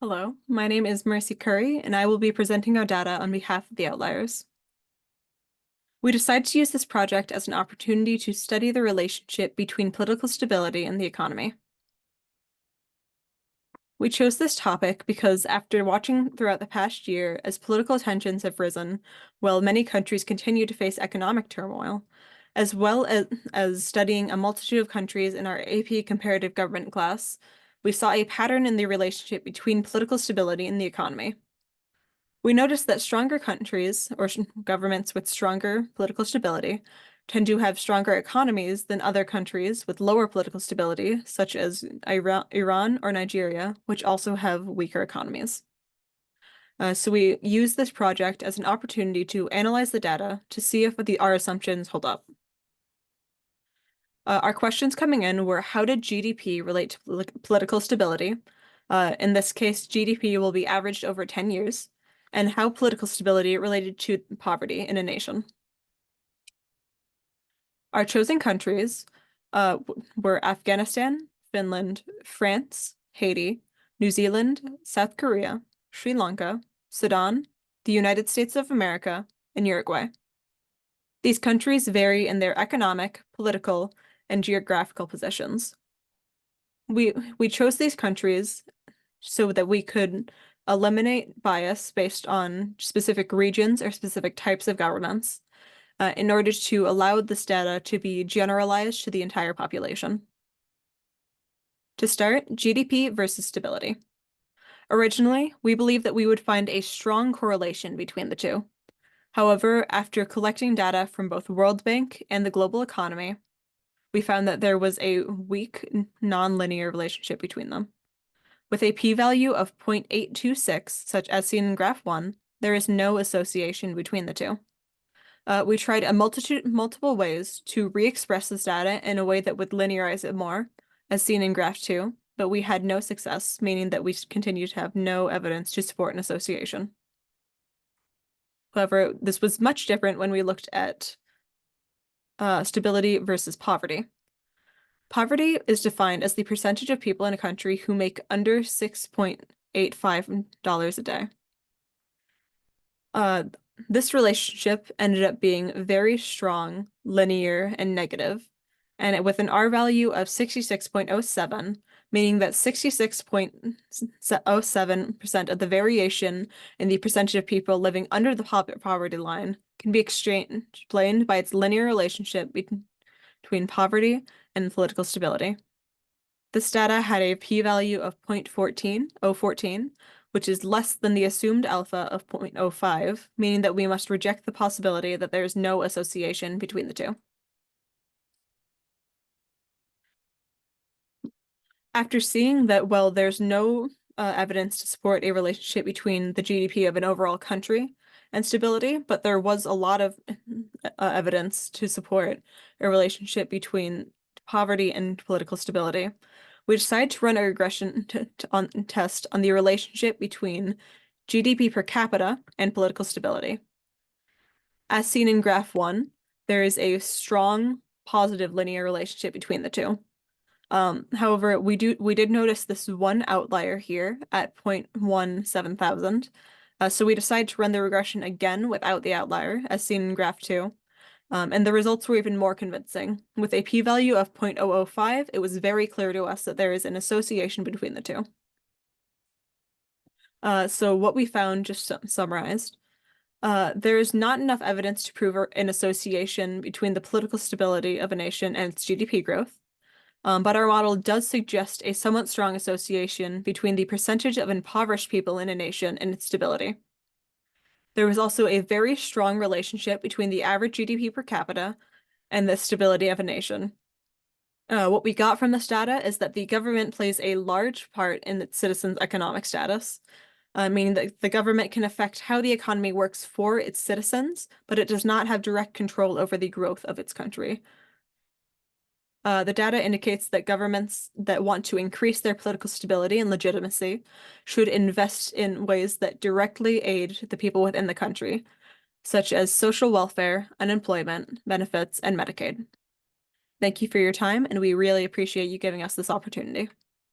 Hello, my name is Mercy Curry, and I will be presenting our data on behalf of the Outliers. We decided to use this project as an opportunity to study the relationship between political stability and the economy. We chose this topic because after watching throughout the past year as political tensions have risen, while many countries continue to face economic turmoil, as well as studying a multitude of countries in our AP comparative government class, we saw a pattern in the relationship between political stability and the economy. We noticed that stronger countries, or governments with stronger political stability, tend to have stronger economies than other countries with lower political stability, such as Iran or Nigeria, which also have weaker economies. So we use this project as an opportunity to analyze the data to see if our assumptions hold up. Our questions coming in were, how did GDP relate to political stability? In this case, GDP will be averaged over 10 years, and how political stability related to poverty in a nation. Our chosen countries were Afghanistan, Finland, France, Haiti, New Zealand, South Korea, Sri Lanka, Sudan, the United States of America, and Uruguay. These countries vary in their economic, political, and geographical positions. We chose these countries so that we could eliminate bias based on specific regions or specific types of governance in order to allow this data to be generalized to the entire population. To start, GDP versus stability. Originally, we believed that we would find a strong correlation between the two. However, after collecting data from both World Bank and the global economy, we found that there was a weak, non-linear relationship between them. With a p-value of 0.826, such as seen in graph 1, there is no association between the two. We tried multiple ways to re-express this data in a way that would linearize it more, as seen in graph 2, but we had no success, meaning that we continue to have no evidence to support an association. However, this was much different when we looked at stability versus poverty. Poverty is defined as the percentage of people in a country who make under $6.85 a day. This relationship ended up being very strong, linear, and negative, and with an R value of 66.07, meaning that 66.07% of the variation in the percentage of people living under the poverty line can be explained by its linear relationship between poverty and political stability. This data had a p-value of 0.14, which is less than the assumed alpha of 0.05, meaning that we must reject the possibility that there is no association between the two. After seeing that, well, there's no evidence to support a relationship between the GDP of an overall country and stability, but there was a lot of evidence to support a relationship between poverty and political stability. We decided to run a regression test on the relationship between GDP per capita and political stability. As seen in graph 1, there is a strong positive linear relationship between the two. However, we did notice this one outlier here at 0.17 thousand. So we decided to run the regression again without the outlier, as seen in graph 2. And the results were even more convincing. With a p-value of 0.005, it was very clear to us that there is an association between the two. So what we found, just summarized, there is not enough evidence to prove an association between the political stability of a nation and its GDP growth. But our model does suggest a somewhat strong association between the percentage of impoverished people in a nation and its stability. There was also a very strong relationship between the average GDP per capita and the stability of a nation. What we got from this data is that the government plays a large part in its citizens' economic status, meaning that the government can affect how the economy works for its citizens, but it does not have direct control over the growth of its country. The data indicates that governments that want to increase their political stability and legitimacy should invest in ways that directly aid the people within the country, such as social welfare, unemployment, benefits, and Medicaid. Thank you for your time, and we really appreciate you giving us this opportunity.